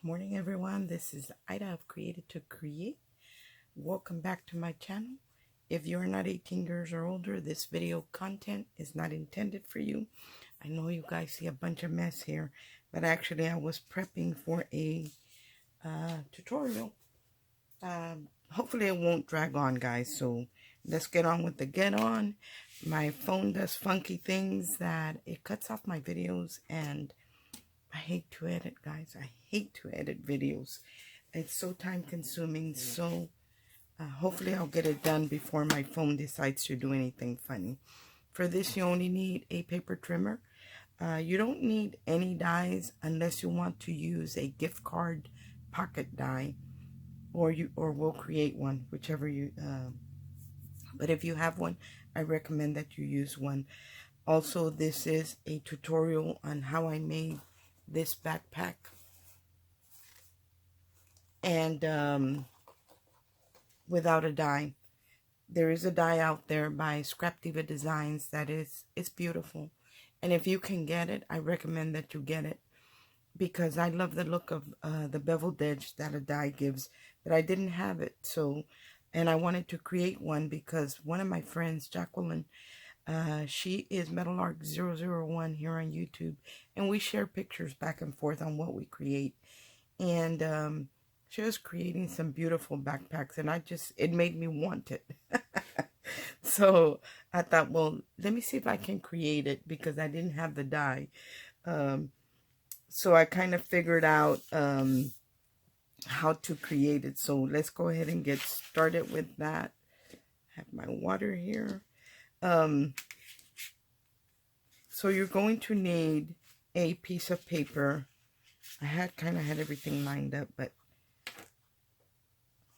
morning, everyone. This is Ida of Created to Create. Welcome back to my channel. If you're not 18 years or older, this video content is not intended for you. I know you guys see a bunch of mess here, but actually I was prepping for a tutorial. Hopefully it won't drag on, guys. So let's get on with the get on. My phone does funky things that it cuts off my videos, and I hate to edit, guys. I hate to edit videos. It's so time consuming. So hopefully I'll get it done before my phone decides to do anything funny. For this, you only need a paper trimmer. You don't need any dies unless you want to use a gift card pocket die, or we'll create one, whichever you. But if you have one, I recommend that you use one. Also, this is a tutorial on how I made this backpack, and without a die. There is a die out there by Scrap Diva Designs that it's beautiful, and if you can get it, I recommend that you get it, because I love the look of the beveled edge that a die gives, but I didn't have it. So, and I wanted to create one because one of my friends, Jacqueline, she is Metallark001 here on YouTube, and we share pictures back and forth on what we create. And she was creating some beautiful backpacks, and it made me want it. So I thought, well, let me see if I can create it, because I didn't have the die. So I kind of figured out how to create it. So let's go ahead and get started with that. I have my water here. So you're going to need a piece of paper. I kind of had everything lined up, but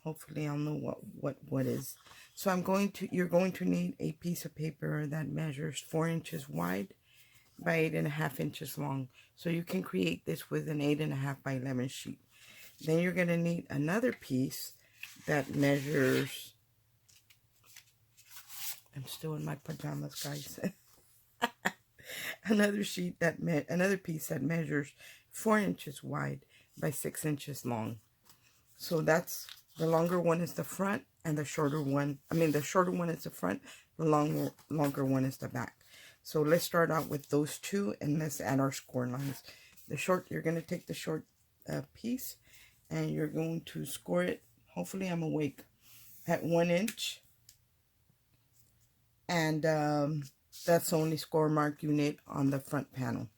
hopefully I'll know what is. So you're going to need a piece of paper that measures 4 inches wide by 8.5 inches long. So you can create this with an 8.5 by 11 sheet. Then you're going to need another piece that measures, I'm still in my pajamas, guys. Another piece that measures 4 inches wide by 6 inches long. So that's, the longer one is the front, and the shorter one, the shorter one is the front, the longer one is the back. So let's start out with those two, and let's add our score lines. You're going to take the short piece, and you're going to score it, hopefully I'm awake, at 1 inch. And that's the only score mark you need on the front panel.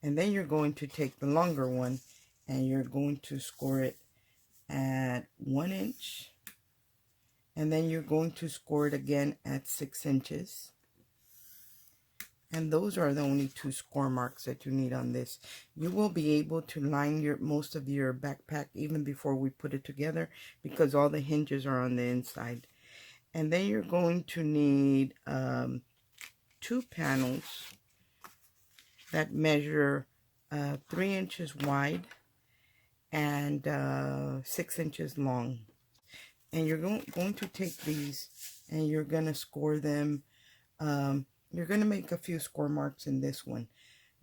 And then you're going to take the longer one, and you're going to score it at 1 inch. And then you're going to score it again at 6 inches. And those are the only two score marks that you need on this. You will be able to line most of your backpack even before we put it together, because all the hinges are on the inside. And then you're going to need 2 panels that measure 3 inches wide and 6 inches long. And you're going to take these, and you're going to score them. You're going to make a few score marks in this one.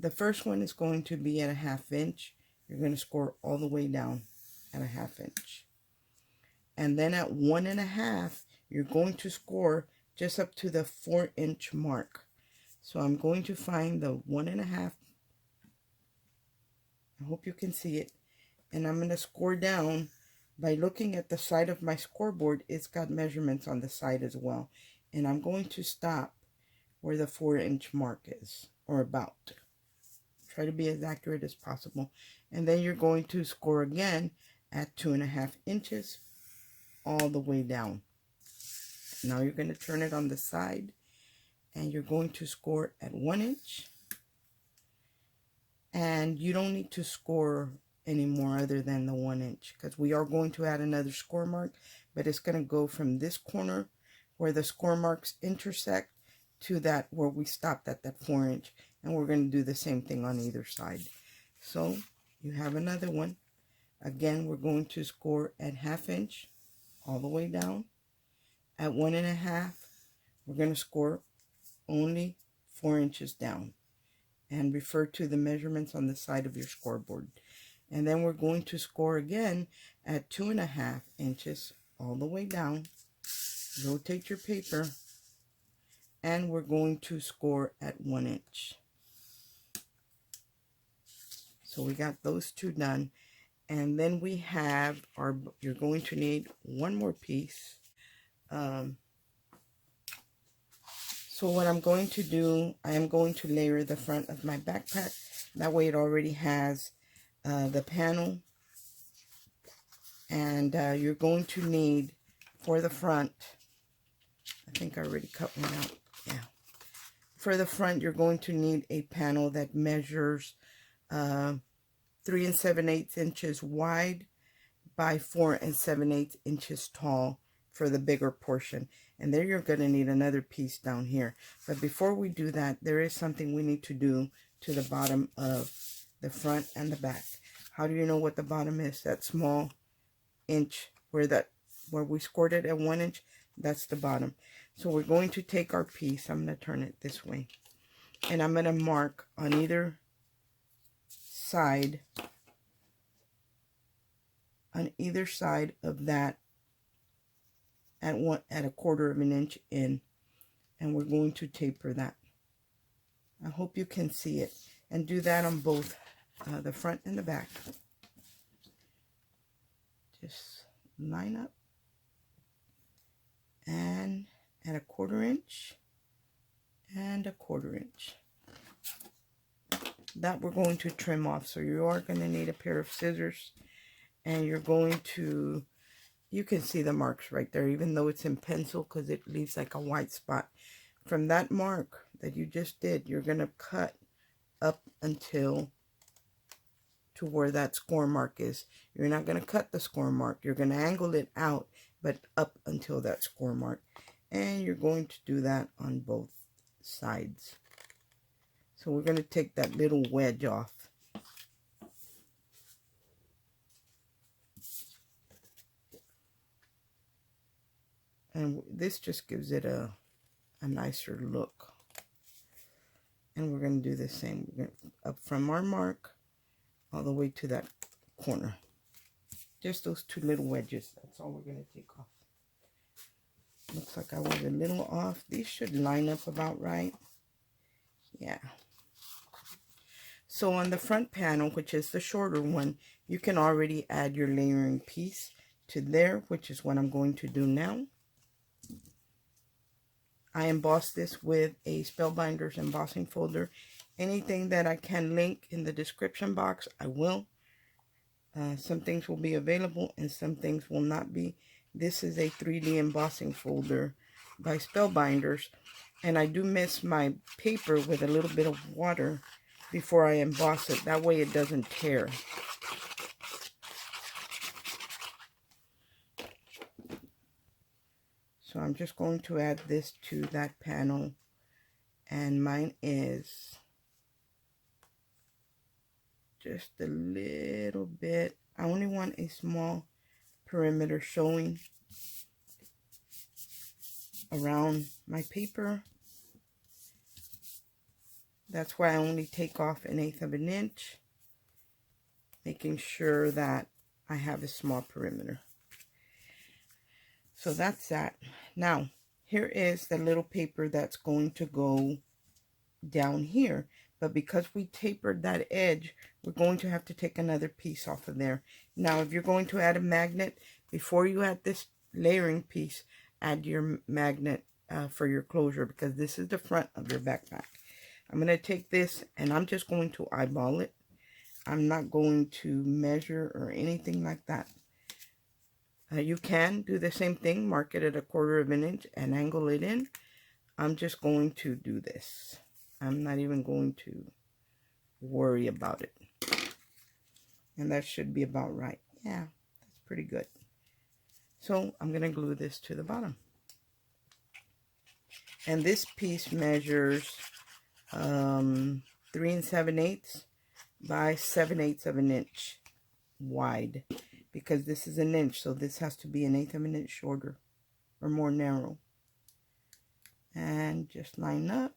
The first one is going to be at a 1/2 inch. You're going to score all the way down at a 1/2 inch. And then at 1.5, you're going to score just up to the 4 inch mark. So I'm going to find the 1.5. I hope you can see it. And I'm going to score down by looking at the side of my scoreboard. It's got measurements on the side as well. And I'm going to stop where the 4 inch mark is, or about. Try to be as accurate as possible. And then you're going to score again at 2.5 inches all the way down. Now you're going to turn it on the side, and you're going to score at 1 inch. And you don't need to score any more other than the 1 inch, because we are going to add another score mark, but it's going to go from this corner where the score marks intersect to that where we stopped at that 4 inch, and we're going to do the same thing on either side. So you have another one. Again, we're going to score at 1/2 inch all the way down. At 1.5, we're going to score only 4 inches down, and refer to the measurements on the side of your scoreboard. And then we're going to score again at 2.5 inches all the way down. Rotate your paper, and we're going to score at 1 inch. So we got those two done. And then we have our, you're going to need one more piece. So what I'm going to do, I am going to layer the front of my backpack. That way it already has the panel. And you're going to need, for the front, I think I already cut one out. Yeah. For the front, you're going to need a panel that measures 3 7/8 inches wide by 4 7/8 inches tall for the bigger portion. And there you're going to need another piece down here. But before we do that, there is something we need to do to the bottom of the front and the back. How do you know what the bottom is? That small inch where we scored it at 1 inch, that's the bottom. So we're going to take our piece, I'm going to turn it this way, and I'm going to mark on either side of that at 1/4 of an inch in, and we're going to taper that. I hope you can see it, and do that on both the front and the back. Just line up, and at 1/4 inch and 1/4 inch. That we're going to trim off. So you are going to need a pair of scissors, and you're going to, you can see the marks right there, even though it's in pencil, because it leaves like a white spot. From that mark that you just did, you're going to cut up until to where that score mark is. You're not going to cut the score mark. You're going to angle it out, but up until that score mark. And you're going to do that on both sides. So we're going to take that little wedge off. And this just gives it a nicer look. And we're going to do the same. We're going to, up from our mark all the way to that corner. Just those two little wedges. That's all we're going to take off. Looks like I was a little off. These should line up about right. Yeah. So on the front panel, which is the shorter one, you can already add your layering piece to there, which is what I'm going to do now. I embossed this with a Spellbinders embossing folder. Anything that I can link in the description box, I will. Some things will be available and some things will not be. This is a 3D embossing folder by Spellbinders. And I do mist my paper with a little bit of water before I emboss it. That way it doesn't tear. So I'm just going to add this to that panel. And mine is just a little bit. I only want a small perimeter showing around my paper. That's why I only take off 1/8 of an inch, making sure that I have a small perimeter. So that's that. Now, here is the little paper that's going to go down here. But because we tapered that edge, we're going to have to take another piece off of there. Now, if you're going to add a magnet, before you add this layering piece, add your magnet for your closure, because this is the front of your backpack. I'm going to take this and I'm just going to eyeball it. I'm not going to measure or anything like that. You can do the same thing, mark it at 1/4 of an inch and angle it in. I'm just going to do this. I'm not even going to worry about it. And that should be about right. Yeah, that's pretty good. So I'm going to glue this to the bottom. And this piece measures 3 7/8 by 7/8 of an inch wide. Because this is an inch, so this has to be 1/8 of an inch shorter or more narrow. And just line up.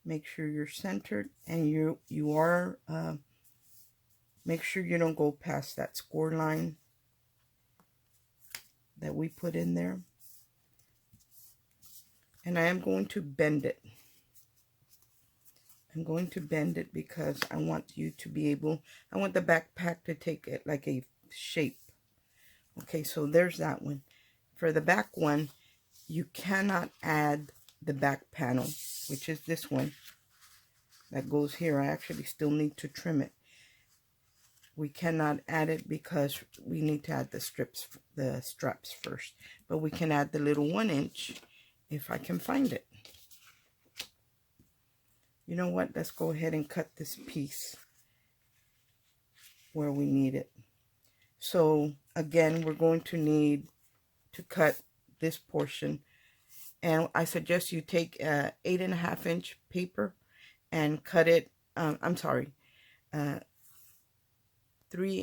Make sure you're centered, and you are Make sure you don't go past that score line that we put in there. And I am going to bend it. I'm going to bend it because I want you to be able, I want the backpack to take it like a shape. Okay, so there's that one. For the back one, you cannot add the back panel, which is this one that goes here. I actually still need to trim it. We cannot add it because we need to add the straps first. But we can add the little 1 inch if I can find it. You know what? Let's go ahead and cut this piece where we need it. So again, we're going to need to cut this portion. And I suggest you take 8.5 inch paper and cut it, 3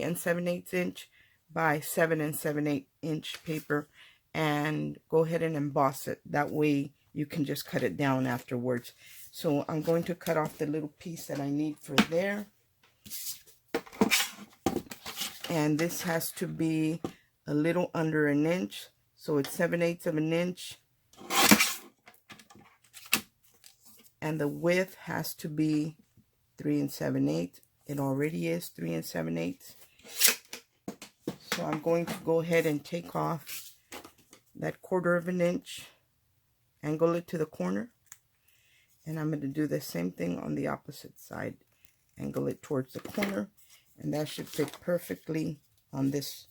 7/8 inch by 7 7/8 inch paper, and go ahead and emboss it. That way you can just cut it down afterwards. So I'm going to cut off the little piece that I need for there. And this has to be a little under 1 inch. So it's 7/8 of an inch. And the width has to be 3 7/8. It already is 3 7/8. So I'm going to go ahead and take off that 1/4 of an inch, angle it to the corner, and I'm going to do the same thing on the opposite side. Angle it towards the corner, and that should fit perfectly on this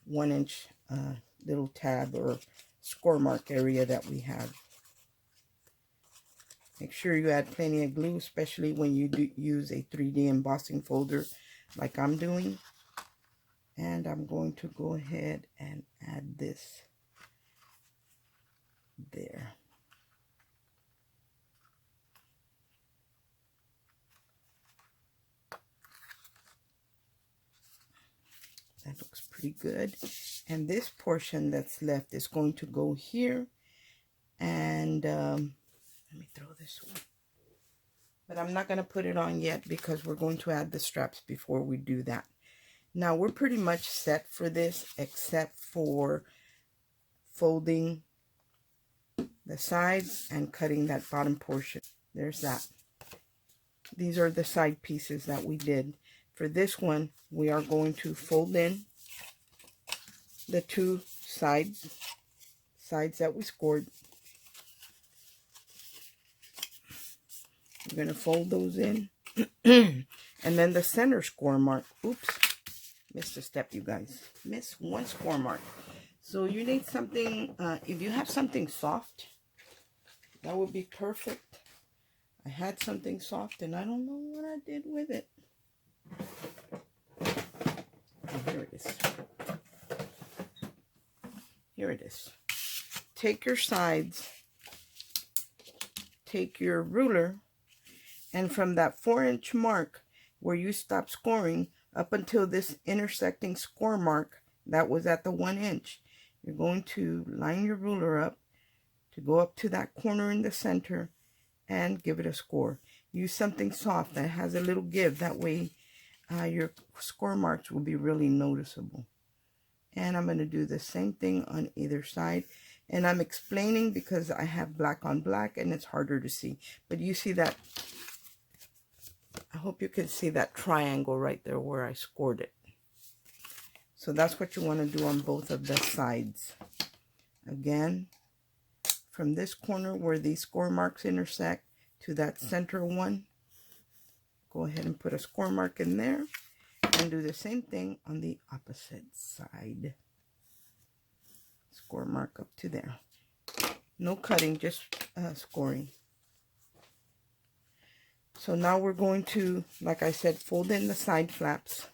1 inch little tab or score mark area that we have. Make sure you add plenty of glue, especially when you do use a 3D embossing folder like I'm doing. And I'm going to go ahead and add this there. That looks pretty good. And this portion that's left is going to go here. And let me throw this one. But I'm not going to put it on yet because we're going to add the straps before we do that. Now we're pretty much set for this, except for folding the sides and cutting that bottom portion. There's that. These are the side pieces that we did. For this one, we are going to fold in the 2 sides that we scored. We're going to fold those in. And then the center score mark. Oops. Missed a step, you guys. Missed 1 score mark. So you need something, if you have something soft, that would be perfect. I had something soft and I don't know what I did with it. Oh, here it is. Here it is. Take your sides, take your ruler, and from that 4 inch mark where you stop scoring up until this intersecting score mark that was at the 1 inch, you're going to line your ruler up to go up to that corner in the center and give it a score. Use something soft that has a little give. That way your score marks will be really noticeable. And I'm going to do the same thing on either side. And I'm explaining because I have black on black and it's harder to see. But you see that, I hope you can see that triangle right there where I scored it. So that's what you want to do on both of the sides. Again, from this corner where these score marks intersect to that center one, go ahead and put a score mark in there and do the same thing on the opposite side. Score mark up to there. No cutting, just scoring. So now we're going to, like I said, fold in the side flaps.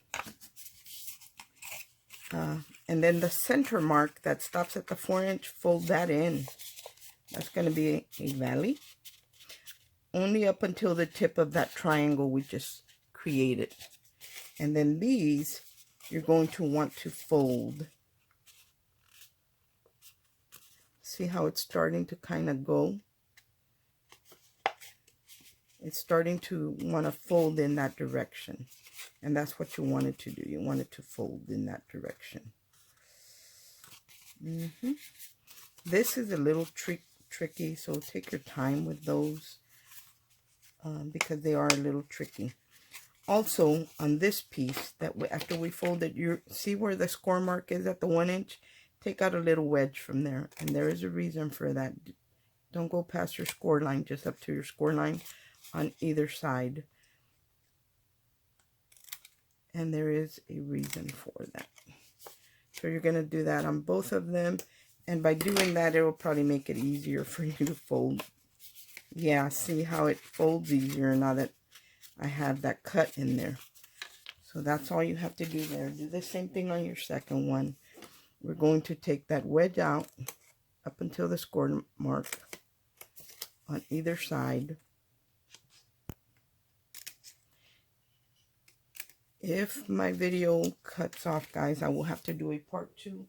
And then the center mark that stops at the 4 inch, fold that in. That's going to be a valley. Only up until the tip of that triangle we just created. And then these, you're going to want to fold. See how it's starting to kind of go? It's starting to want to fold in that direction. And that's what you want it to do. You want it to fold in that direction. This is a little tricky, so take your time with those because they are a little tricky. Also, on this piece, after we fold it, you see where the score mark is at the 1 inch? Take out a little wedge from there, and there is a reason for that. Don't go past your score line, just up to your score line on either side. And there is a reason for that. So you're going to do that on both of them. And by doing that, it will probably make it easier for you to fold. Yeah, see how it folds easier now that I have that cut in there. So that's all you have to do there. Do the same thing on your second one. We're going to take that wedge out up until the score mark on either side. If my video cuts off, guys, I will have to do a part 2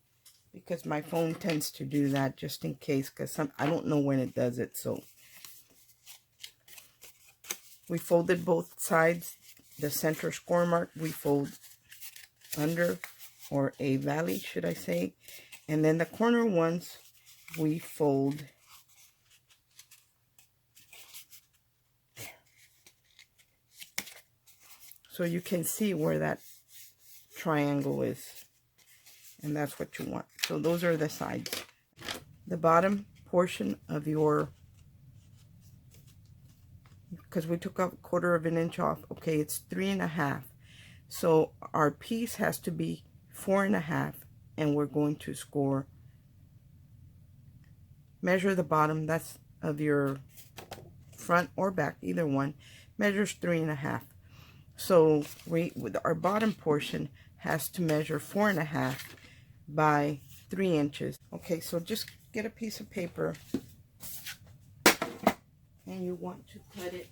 because my phone tends to do that just in case, because I don't know when it does it. So we folded both sides. The center score mark we fold under, or a valley, should I say. And then the corner ones we fold there. So you can see where that triangle is. And that's what you want. So those are the sides. The bottom portion of your, because we took a 1/4 of an inch off. Okay, it's 3.5. So our piece has to be 4.5, and we're going to score. Measure the bottom. That's of your front or back, either one. Measures 3.5. So our bottom portion has to measure 4.5 by 3 inches. Okay, so just get a piece of paper, and you want to cut it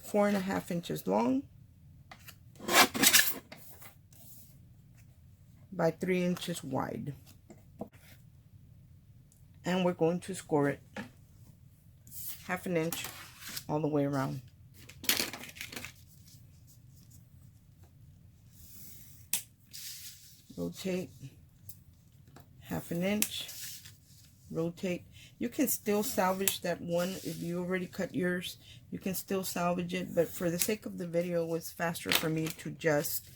4.5 inches long by 3 inches wide. And we're going to score it 1/2 inch all the way around. Rotate 1/2 inch. Rotate. You can still salvage that one if you already cut yours. You can still salvage it, but for the sake of the video, it was faster for me to just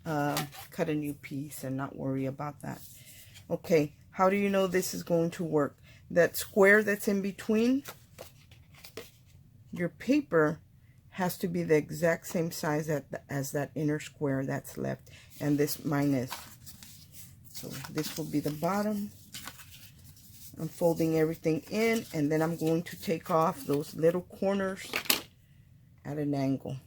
cut a new piece and not worry about that. Okay, how do you know this is going to work? That square that's in between your paper has to be the exact same size as that inner square that's left, and this mine is. So this will be the bottom. I'm folding everything in, and then I'm going to take off those little corners at an angle.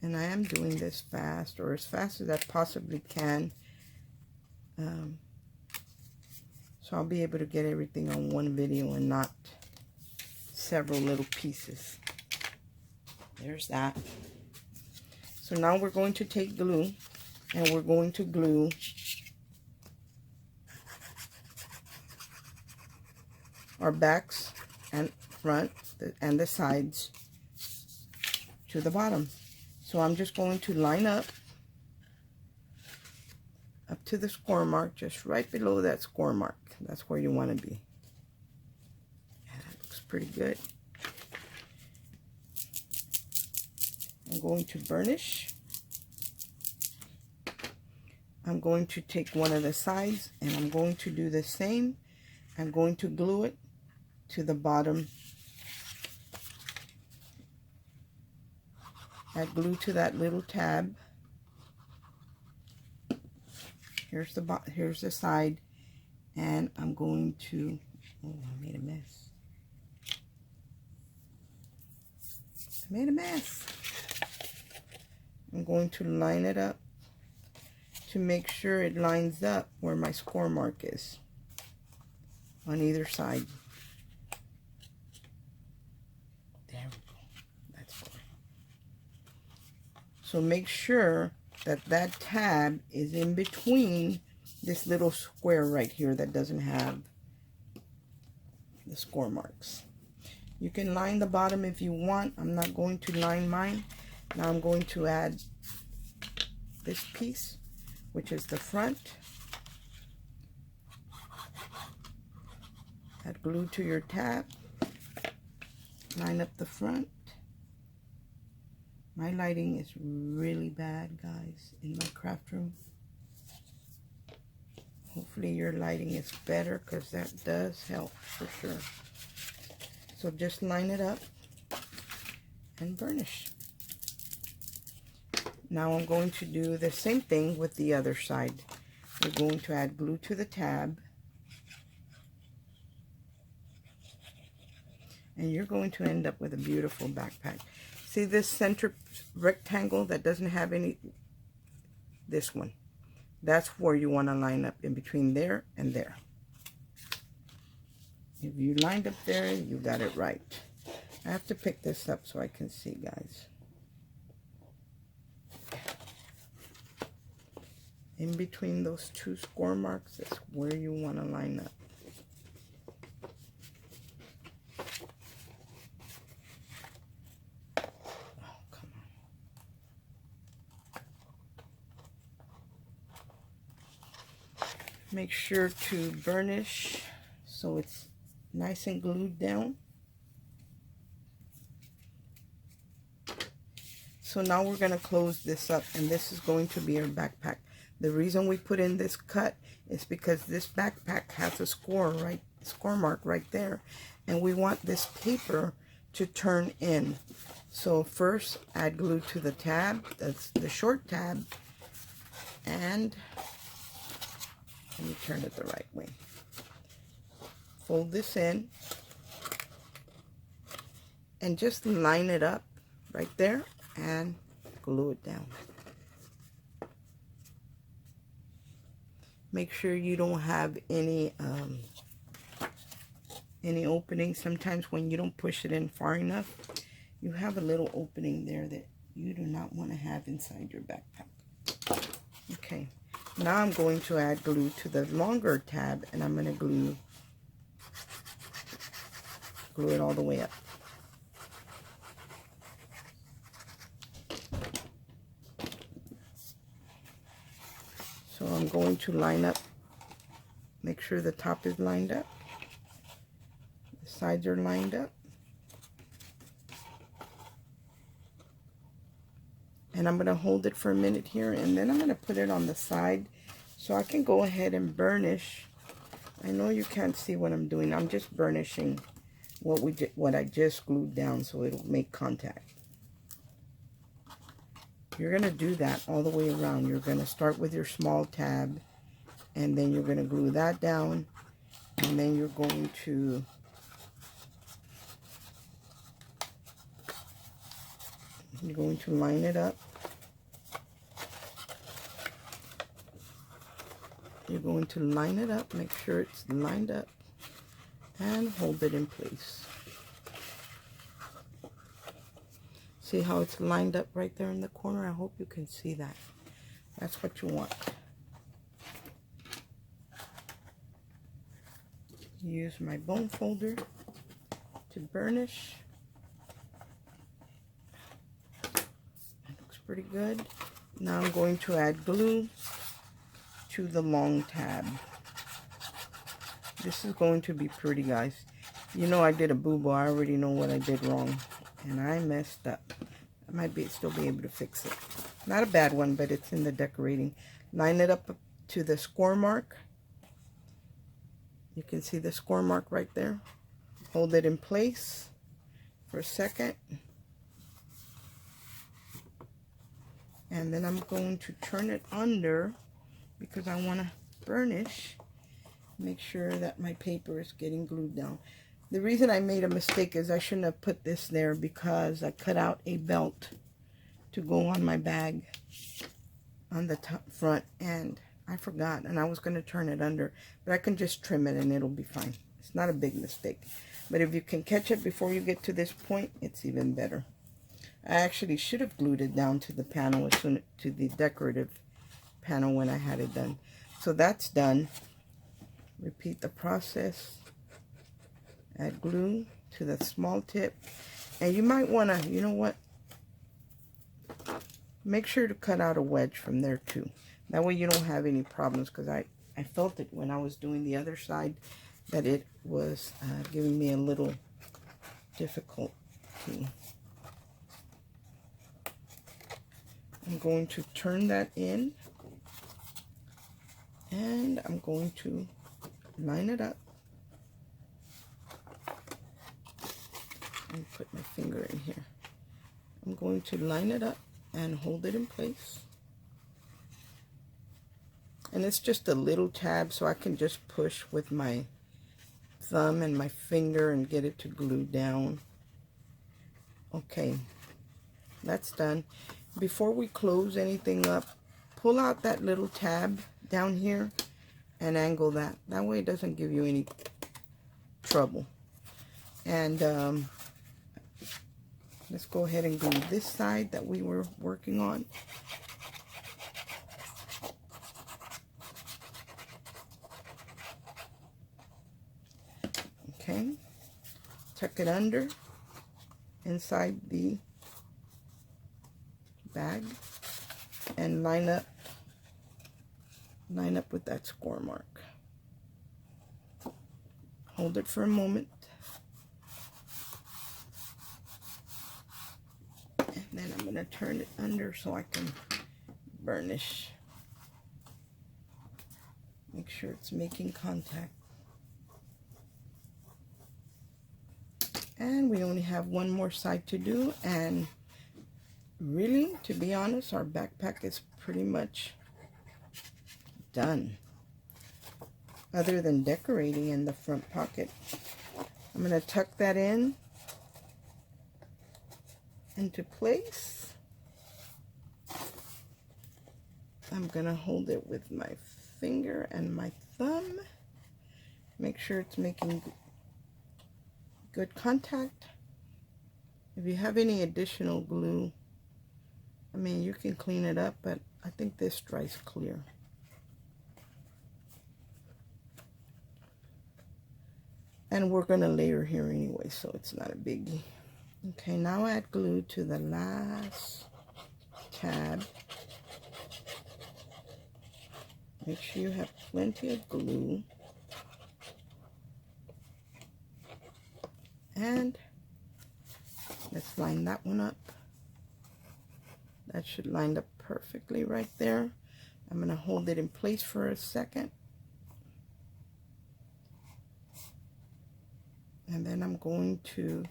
And I am doing this fast, or as fast as I possibly can. So I'll be able to get everything on one video and not several little pieces. There's that. So now we're going to take glue, and we're going to glue our backs and front and the sides to the bottom. So I'm just going to line up to the score mark, just right below that score mark. That's where you want to be. Yeah, that looks pretty good. I'm going to burnish. I'm going to take one of the sides, and I'm going to do the same. I'm going to glue it to the bottom. Add glue to that little tab. Here's the side, and I'm going to, oh, I made a mess. I'm going to line it up to make sure it lines up where my score mark is on either side. There we go. That's good. So make sure that tab is in between this little square right here that doesn't have the score marks. You can line the bottom if you want. I'm not going to line mine. Now I'm going to add this piece, which is the front. Add glue to your tab. Line up the front. My lighting is really bad, guys, in my craft room. Hopefully your lighting is better, because that does help for sure. So just line it up and burnish. Now I'm going to do the same thing with the other side. We're going to add glue to the tab. And you're going to end up with a beautiful backpack. See this center rectangle that doesn't have any, this one. That's where you want to line up, in between there and there. If you lined up there, you got it right. I have to pick this up so I can see, guys. In between those two score marks, that's where you want to line up. Make sure to burnish so it's nice and glued down. So now we're going to close this up, and this is going to be our backpack. The reason we put in this cut is because this backpack has a score mark right there, and we want this paper to turn in. So first add glue to the tab, that's the short tab, and let me turn it the right way. Fold this in and just line it up right there and glue it down. Make sure you don't have any openings. Sometimes when you don't push it in far enough, you have a little opening there that you do not want to have inside your backpack. Okay. Now I'm going to add glue to the longer tab, and I'm going to glue it all the way up. So I'm going to line up, make sure the top is lined up, the sides are lined up. And I'm going to hold it for a minute here, and then I'm going to put it on the side so I can go ahead and burnish. I know you can't see what I'm doing. I'm just burnishing what I just glued down so it'll make contact. You're going to do that all the way around. You're going to start with your small tab, and then you're going to glue that down, and then you're going to line it up. You're going to line it up, make sure it's lined up, and hold it in place. See how it's lined up right there in the corner? I hope you can see that. That's what you want. Use my bone folder to burnish. That looks pretty good. Now I'm going to add glue to the long tab. This is going to be pretty, guys. You know I did a boo-boo. I already know what I did wrong, and I messed up. I might still be able to fix it. Not a bad one, but it's in the decorating. Line it up to the score mark. You can see the score mark right there. Hold it in place for a second. And then I'm going to turn it under because I want to burnish. Make sure that my paper is getting glued down. The reason I made a mistake is I shouldn't have put this there because I cut out a belt to go on my bag on the top front, and I forgot, and I was going to turn it under, but I can just trim it and it'll be fine. It's not a big mistake, but if you can catch it before you get to this point, it's even better. I actually should have glued it down to the panel as soon to the decorative panel when I had it done. So that's done. Repeat the process. Add glue to the small tip. And you might want to, you know what? Make sure to cut out a wedge from there too. That way you don't have any problems, because I felt it when I was doing the other side that it was giving me a little difficulty. I'm going to turn that in, and I'm going to line it up and put my finger in here. I'm going to line it up and hold it in place. And it's just a little tab, so I can just push with my thumb and my finger and get it to glue down. Okay, that's done. Before we close anything up, pull out that little tab down here and angle that. That way it doesn't give you any trouble. And let's go ahead and glue this side that we were working on. Okay, tuck it under inside the bag and line up with that score mark. Hold it for a moment, and then I'm going to turn it under so I can burnish. Make sure it's making contact. And we only have one more side to do, and really, to be honest, our backpack is pretty much done. Other than decorating in the front pocket. I'm going to tuck that in into place. I'm going to hold it with my finger and my thumb. Make sure it's making good contact. If you have any additional glue, I mean, you can clean it up, but I think this dries clear. And we're going to layer here anyway, so it's not a biggie. Okay, now add glue to the last tab. Make sure you have plenty of glue. And let's line that one up. That should line up perfectly right there. I'm going to hold it in place for a second. And then I'm going to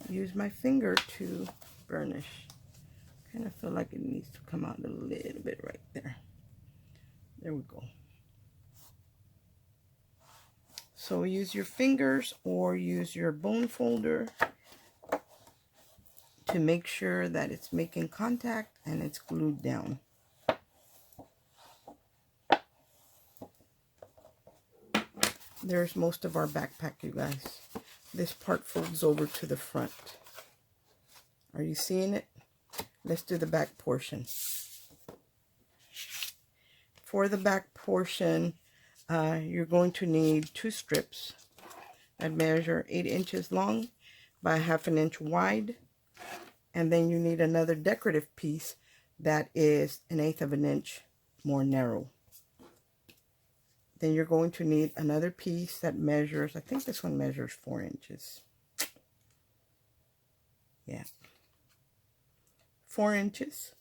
use my finger to burnish. Kind of feel like it needs to come out a little bit right there. There we go. So use your fingers or use your bone folder to make sure that it's making contact and it's glued down. There's most of our backpack, you guys. This part folds over to the front. Are you seeing it? Let's do the back portion. For the back portion, you're going to need 2 strips that measure 8 inches long by 1/2 inch wide. And then you need another decorative piece that is 1/8 inch more narrow. Then you're going to need another piece that measures, I think this one measures 4 inches. Yeah. 4 inches,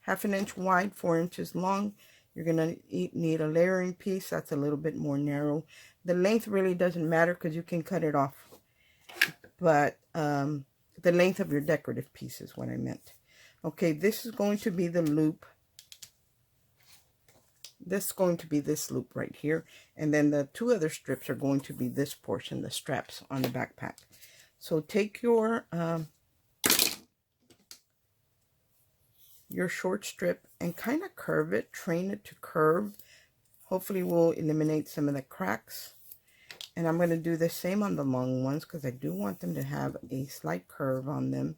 1/2 inch wide, 4 inches long. You're going to need a layering piece that's a little bit more narrow. The length really doesn't matter because you can cut it off. But the length of your decorative piece is what I meant. Okay, this is going to be the loop. This is going to be this loop right here. And then the 2 other strips are going to be this portion, the straps on the backpack. So take your short strip and kind of curve it, train it to curve. Hopefully we'll eliminate some of the cracks. And I'm going to do the same on the long ones because I do want them to have a slight curve on them.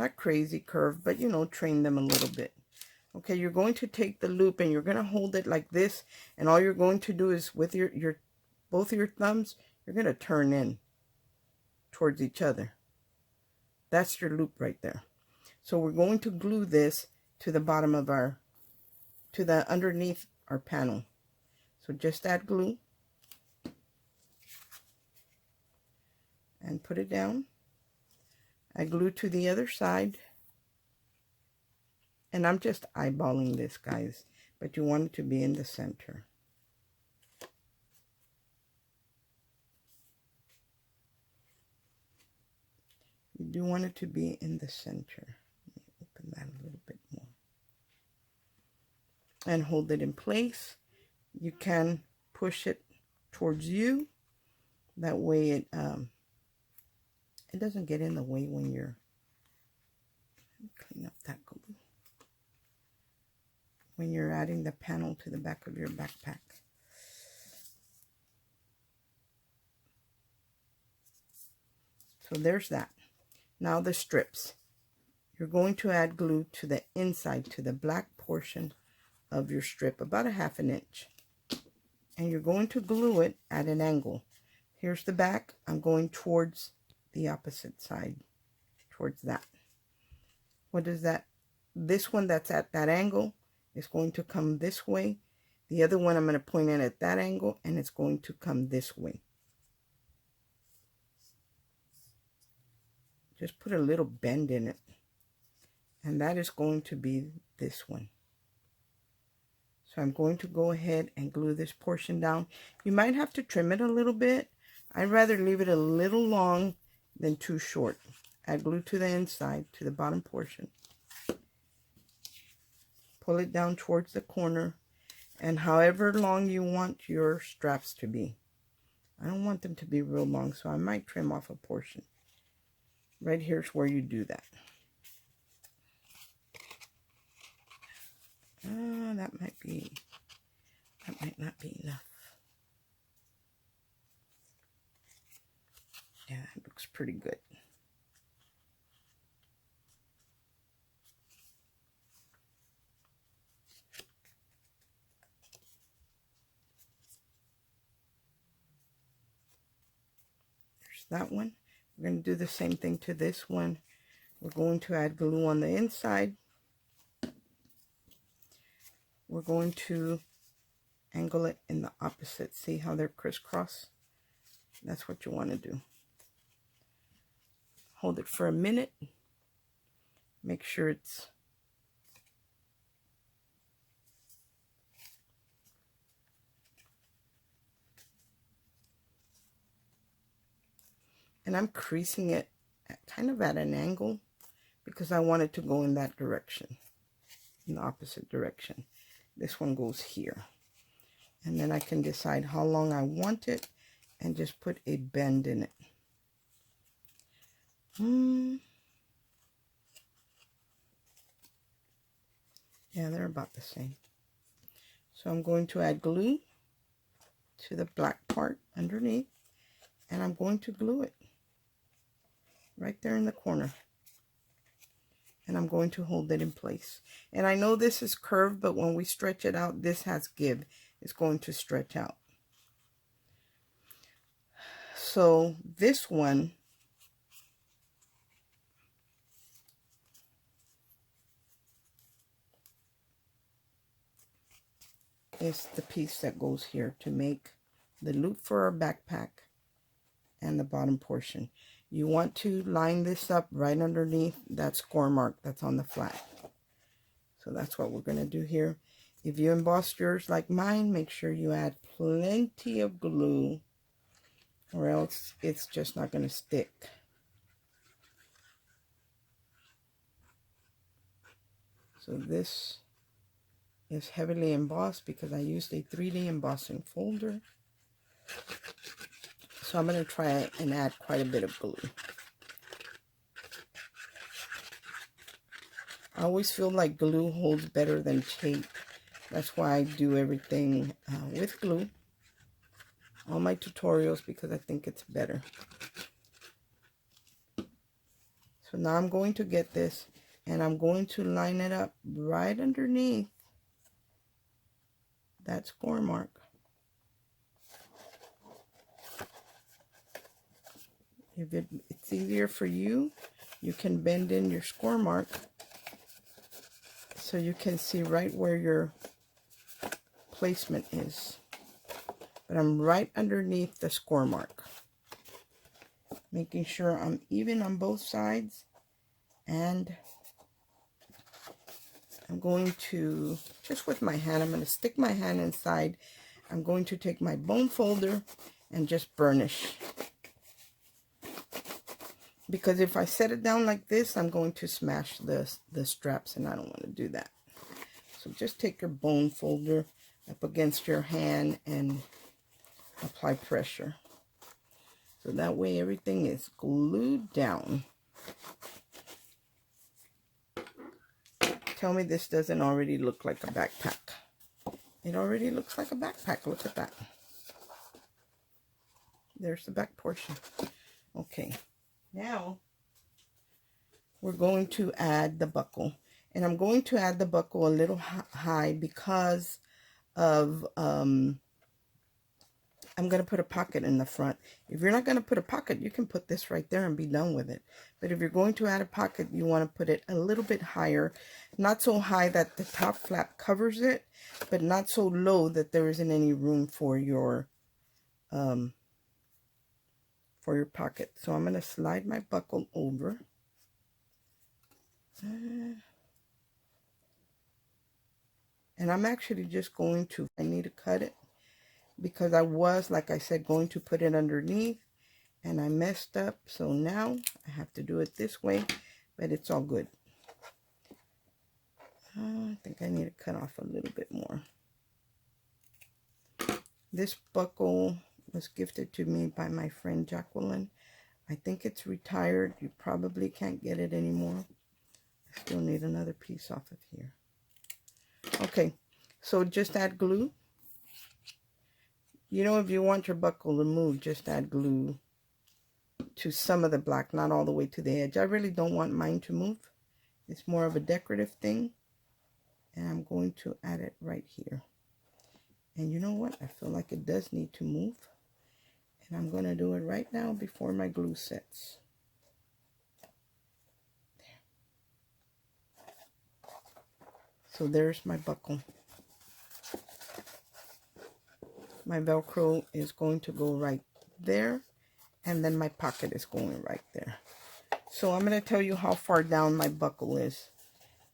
Not crazy curved, but you know, train them a little bit. Okay, you're going to take the loop and you're going to hold it like this, and all you're going to do is with your both of your thumbs, you're going to turn in towards each other. That's your loop right there. So we're going to glue this to the bottom of our, to the underneath our panel. So just add glue and put it down. Add glue to the other side. And I'm just eyeballing this, guys, but you want it to be in the center. You do want it to be in the center. Let me open that a little bit more. And hold it in place. You can push it towards you. That way it doesn't get in the way when you're, clean up that glue, when you're adding the panel to the back of your backpack. So there's that. Now the strips. You're going to add glue to the inside, to the black portion of your strip, about a ½ inch. And you're going to glue it at an angle. Here's the back. I'm going towards the opposite side, towards that. What is that? This one that's at that angle is going to come this way. The other one I'm going to point in at that angle, and it's going to come this way. Just put a little bend in it. And that is going to be this one. So I'm going to go ahead and glue this portion down. You might have to trim it a little bit. I'd rather leave it a little long than too short. Add glue to the inside, to the bottom portion. Pull it down towards the corner, and however long you want your straps to be. I don't want them to be real long, so I might trim off a portion. Right here's where you do that. That might not be enough. Yeah, that looks pretty good. There's that one. We're going to do the same thing to this one. We're going to add glue on the inside. We're going to angle it in the opposite. See how they're crisscross? That's what you want to do. Hold it for a minute. Make sure it's and I'm creasing it kind of at an angle because I want it to go in that direction, in the opposite direction. This one goes here. And then I can decide how long I want it and just put a bend in it. Yeah, they're about the same. So I'm going to add glue to the black part underneath, and I'm going to glue it right there in the corner. And I'm going to hold it in place. And I know this is curved, but when we stretch it out, this has give. It's going to stretch out. So this one, is the piece that goes here to make the loop for our backpack and the bottom portion. You want to line this up right underneath that score mark that's on the flat. So that's what we're going to do here. If you embossed yours like mine, make sure you add plenty of glue, or else it's just not going to stick. So this is heavily embossed because I used a 3D embossing folder. So I'm going to try and add quite a bit of glue. I always feel like glue holds better than tape. That's why I do everything with glue. All my tutorials, because I think it's better. So now I'm going to get this and I'm going to line it up right underneath that score mark. If it's easier for you, you can bend in your score mark so you can see right where your placement is. But I'm right underneath the score mark, making sure I'm even on both sides. And I'm going to, just with my hand, I'm going to stick my hand inside. I'm going to take my bone folder and just burnish. Because if I set it down like this, I'm going to smash the straps, and I don't want to do that. So just take your bone folder up against your hand and apply pressure. So that way everything is glued down. Tell me this doesn't already look like a backpack. It already looks like a backpack. Look at that. There's the back portion. Okay. Now, we're going to add the buckle. And I'm going to add the buckle a little high because of, I'm going to put a pocket in the front. If you're not going to put a pocket, you can put this right there and be done with it. But if you're going to add a pocket, you want to put it a little bit higher. Not so high that the top flap covers it, but not so low that there isn't any room for your pocket. So I'm going to slide my buckle over. And I'm actually just going to, I need to cut it because I was, like I said, going to put it underneath and I messed up. So now I have to do it this way, but it's all good. I think I need to cut off a little bit more. This buckle was gifted to me by my friend Jacqueline. I think it's retired. You probably can't get it anymore. I still need another piece off of here. Okay, so just add glue. You know, if you want your buckle to move, just add glue to some of the black, not all the way to the edge. I really don't want mine to move. It's more of a decorative thing. And I'm going to add it right here. And you know what? I feel like it does need to move. And I'm going to do it right now before my glue sets. There. So there's my buckle. My Velcro is going to go right there. And then my pocket is going right there. So I'm going to tell you how far down my buckle is.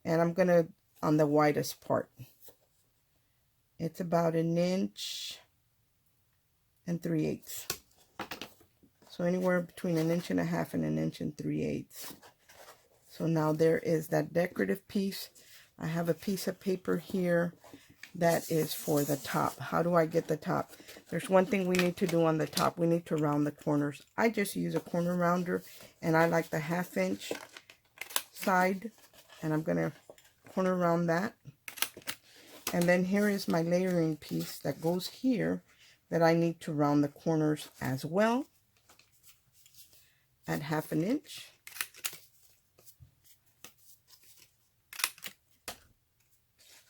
And I'm going to, on the widest part. It's about 1 3/8 inches. So anywhere between 1.5 inches and 1 3/8 inches. So now there is that decorative piece. I have a piece of paper here that is for the top. How do I get the top? There's one thing we need to do on the top. We need to round the corners. I just use a corner rounder, and I like the 1/2 inch side, and I'm going to corner round that. And then here is my layering piece that goes here that I need to round the corners as well at 1/2 inch.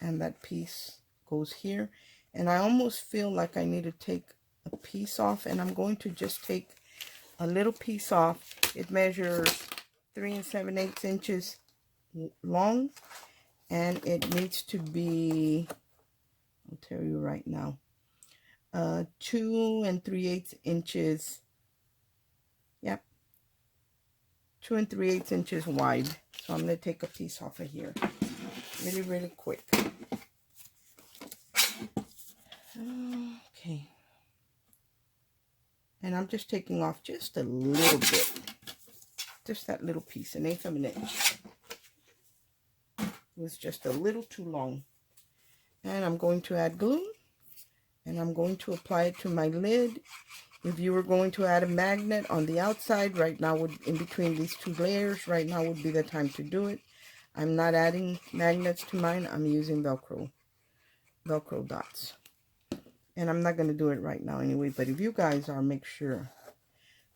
And that piece goes here. And I almost feel like I need to take a piece off, and I'm going to just take a little piece off. It measures 3 7/8 inches long, and it needs to be, I'll tell you right now, 2 3/8 inches. Yep, 2 3/8 inches wide. So I'm going to take a piece off of here really, really quick. Okay. And I'm just taking off just a little bit. Just that little piece, 1/8 of an inch. It was just a little too long. And I'm going to add glue. And I'm going to apply it to my lid. If you were going to add a magnet on the outside, right now, in between these two layers, right now would be the time to do it. I'm not adding magnets to mine. I'm using Velcro dots. And I'm not going to do it right now anyway, but if you guys are, make sure.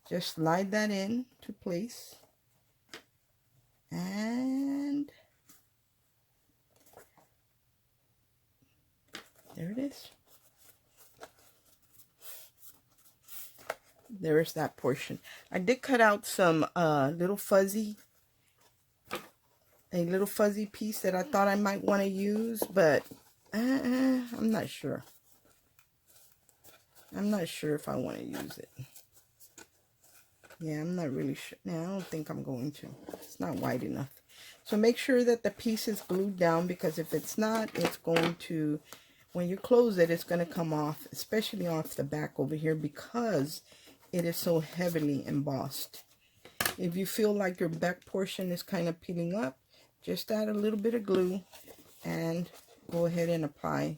Just slide that in to place. And there it is. There's that portion. I did cut out some a little fuzzy piece that I thought I might want to use, but I'm not sure. I'm not sure if I want to use it. Yeah, I'm not really sure. No, I don't think I'm going to. It's not wide enough. So make sure that the piece is glued down, because if it's not, it's going to, when you close it, it's going to come off, especially off the back over here, because it is so heavily embossed. If you feel like your back portion is kind of peeling up, just add a little bit of glue and go ahead and apply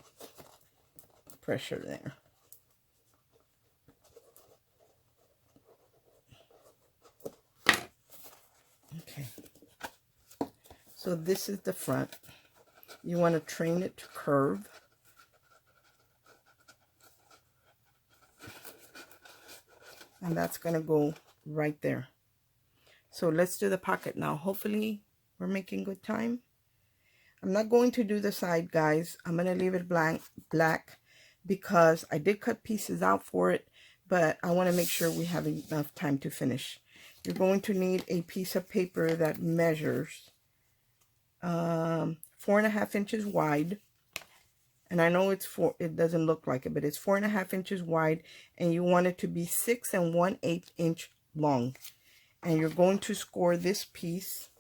pressure there. Okay, so this is the front. You want to train it to curve. And that's going to go right there. So let's do the pocket now. Hopefully we're making good time. I'm not going to do the side, guys. I'm going to leave it black because I did cut pieces out for it, but I want to make sure we have enough time to finish. You're going to need a piece of paper that measures 4.5 inches wide. And I know it doesn't look like it, but it's 4.5 inches wide, and you want it to be 6 1/8 inch long. And you're going to score this piece.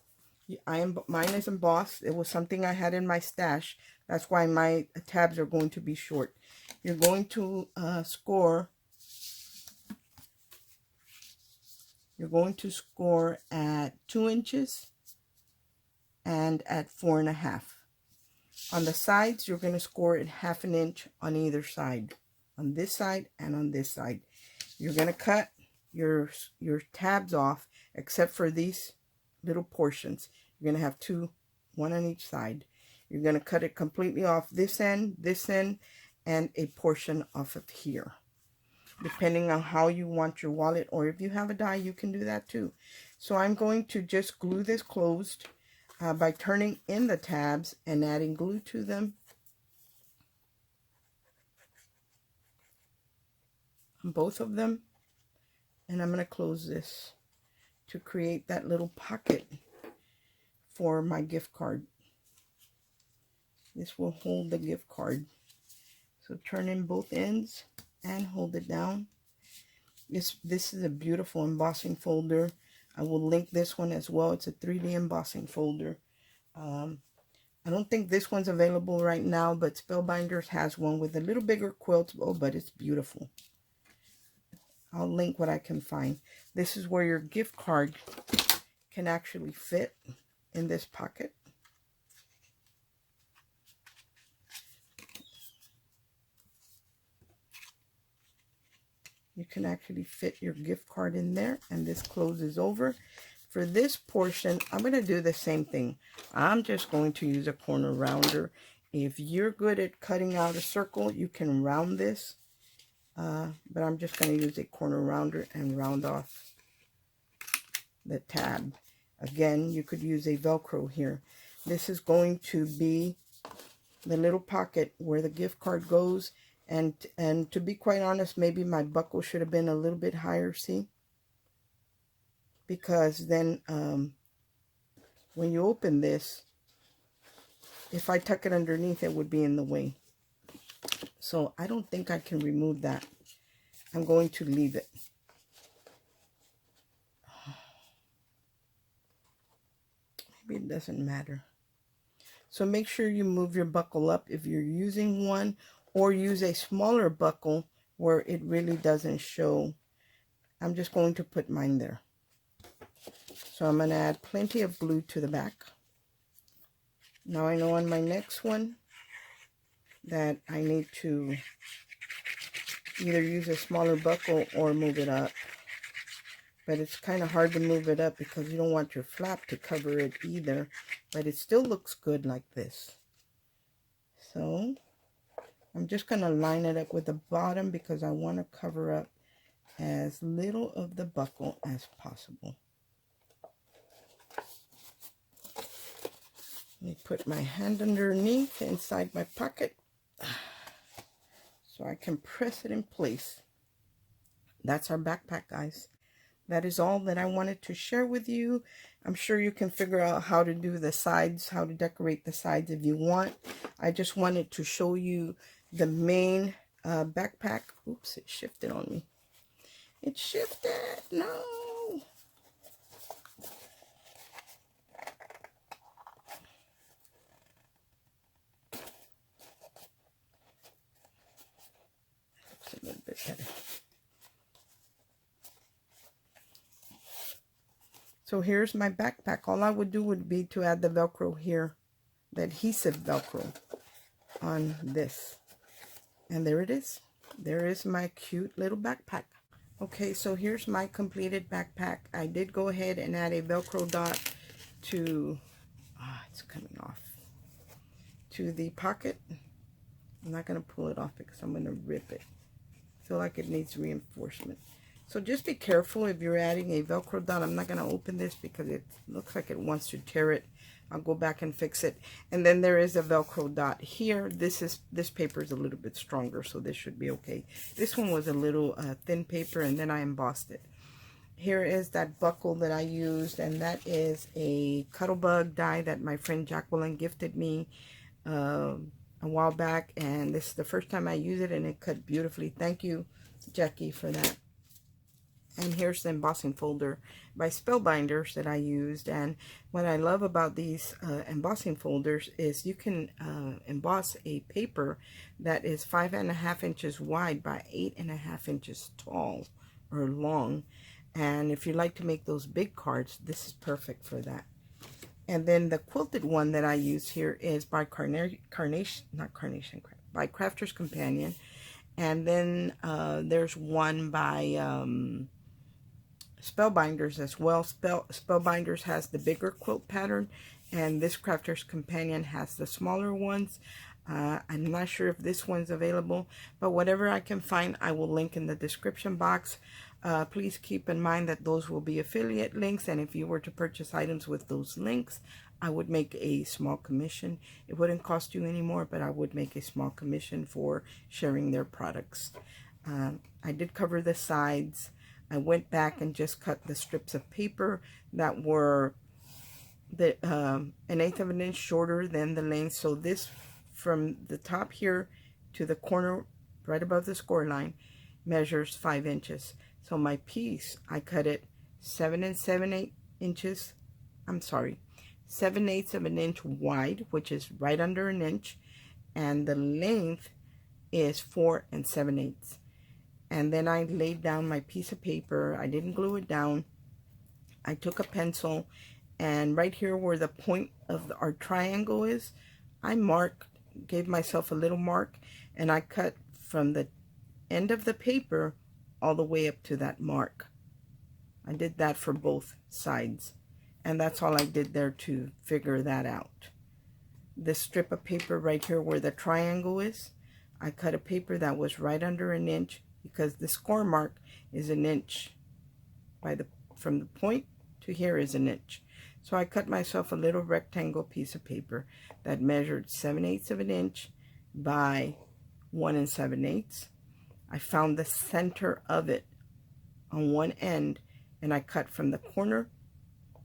Mine is embossed. It was something I had in my stash. That's why my tabs are going to be short. You're going to score. You're going to score at 2 inches and at 4.5. On the sides, you're going to score it 1/2 inch on either side, on this side and on this side. You're going to cut your tabs off, except for these little portions. You're going to have two, one on each side. You're going to cut it completely off this end, and a portion off of here, depending on how you want your wallet, or if you have a die, you can do that too. So I'm going to just glue this closed by turning in the tabs and adding glue to them on both of them. And I'm going to close this to create that little pocket for my gift card. This will hold the gift card. So turn in both ends and hold it down. This is a beautiful embossing folder. I will link this one as well. It's a 3D embossing folder. I don't think this one's available right now, but Spellbinders has one with a little bigger quilt. Oh, but it's beautiful. I'll link what I can find. This is where your gift card can actually fit in this pocket. You can actually fit your gift card in there, and this closes over. For this portion, I'm going to do the same thing. I'm just going to use a corner rounder. If you're good at cutting out a circle, you can round this. But I'm just going to use a corner rounder and round off the tab. Again, you could use a Velcro here. This is going to be the little pocket where the gift card goes. And to be quite honest, maybe my buckle should have been a little bit higher, see? Because then when you open this, if I tuck it underneath, it would be in the way. So I don't think I can remove that. I'm going to leave it. Maybe it doesn't matter. So make sure you move your buckle up if you're using one, or use a smaller buckle where it really doesn't show. I'm just going to put mine there. So I'm going to add plenty of glue to the back. Now I know on my next one that I need to either use a smaller buckle or move it up. But it's kind of hard to move it up because you don't want your flap to cover it either. But it still looks good like this. So I'm just going to line it up with the bottom because I want to cover up as little of the buckle as possible. Let me put my hand underneath inside my pocket so I can press it in place. That's our backpack, guys. That is all that I wanted to share with you. I'm sure you can figure out how to do the sides, how to decorate the sides if you want. I just wanted to show you the main backpack. Oops, it shifted on me. It shifted. No. Looks a little bit better. So here's my backpack. All I would do would be to add the Velcro here, the adhesive Velcro on this. And there it is. There is my cute little backpack. Okay, so here's my completed backpack. I did go ahead and add a Velcro dot to, it's coming off, to the pocket. I'm not going to pull it off because I'm going to rip it. I feel like it needs reinforcement. So just be careful if you're adding a Velcro dot. I'm not going to open this because it looks like it wants to tear it. I'll go back and fix it. And then there is a Velcro dot here. This paper is a little bit stronger, so this should be okay. This one was a little thin paper, and then I embossed it. Here is that buckle that I used, and that is a Cuttlebug die that my friend Jacqueline gifted me a while back, and this is the first time I use it, and it cut beautifully. Thank you, Jackie, for that. And here's the embossing folder by Spellbinders that I used. And what I love about these embossing folders is you can emboss a paper that is 5.5 inches wide by 8.5 inches tall or long. And if you like to make those big cards, this is perfect for that. And then the quilted one that I use here is by by Crafter's Companion. And then there's one by Spellbinders as well. Spellbinders has the bigger quilt pattern, and this Crafter's Companion has the smaller ones. I'm not sure if this one's available, but whatever I can find, I will link in the description box. Please keep in mind that those will be affiliate links, and if you were to purchase items with those links, I would make a small commission. It wouldn't cost you any more, but I would make a small commission for sharing their products. I did cover the sides. I went back and just cut the strips of paper that were an 1/8 of an inch shorter than the length. So this, from the top here to the corner right above the score line, measures 5 inches. So my piece, I cut it 7 7/8 inches. I'm sorry, 7/8 of an inch wide, which is right under an inch, and the length is 4 7/8. And then I laid down my piece of paper. I didn't glue it down. I took a pencil, and right here where the point of our triangle is, I gave myself a little mark, and I cut from the end of the paper all the way up to that mark. I did that for both sides, and that's all I did there to figure that out. This strip of paper right here where the triangle is, I cut a paper that was right under an inch, because the score mark is an inch. From the point to here is an inch. So I cut myself a little rectangle piece of paper that measured 7/8 of an inch by 1 7/8. I found the center of it on one end, and I cut from the corner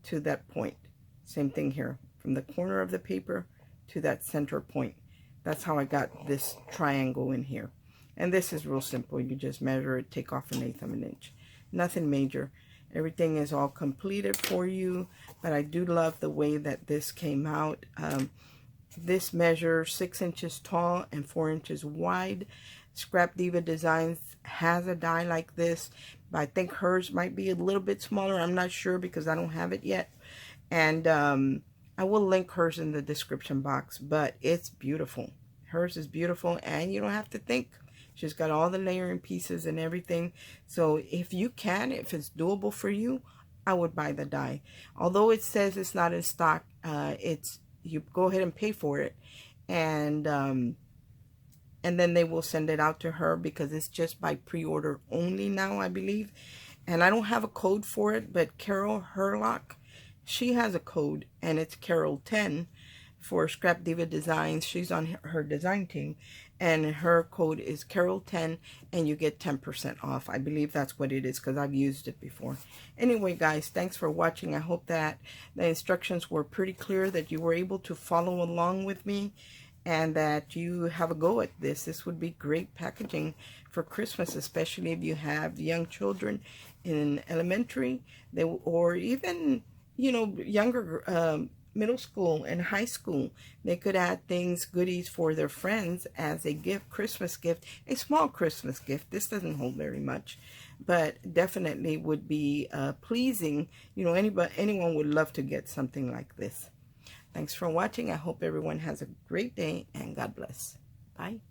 to that point. Same thing here, from the corner of the paper to that center point. That's how I got this triangle in here. And this is real simple. You just measure it, take off 1/8 of an inch. Nothing major. Everything is all completed for you. But I do love the way that this came out. This measures 6 inches tall and 4 inches wide. Scrap Diva Designs has a die like this, but I think hers might be a little bit smaller. I'm not sure because I don't have it yet. And I will link hers in the description box, but it's beautiful. Hers is beautiful, and you don't have to think. She's got all the layering pieces and everything. So if you can, if it's doable for you, I would buy the die. Although it says it's not in stock, you go ahead and pay for it, and then they will send it out to her because it's just by pre-order only now, I believe. And I don't have a code for it, but Carol Herlock, she has a code, and it's Carol 10. for Scrap Diva Designs. She's on her design team, and her code is Carol10, and you get 10% off. I believe that's what it is because I've used it before. Anyway, guys, thanks for watching. I hope that the instructions were pretty clear, that you were able to follow along with me, and that you have a go at this. This would be great packaging for Christmas, especially if you have young children in elementary, or even, you know, younger, middle school and high school. They could add things, goodies for their friends as a gift, Christmas gift, a small Christmas gift. This doesn't hold very much, but definitely would be pleasing. You know, anyone would love to get something like this. Thanks for watching. I hope everyone has a great day, and God bless. Bye.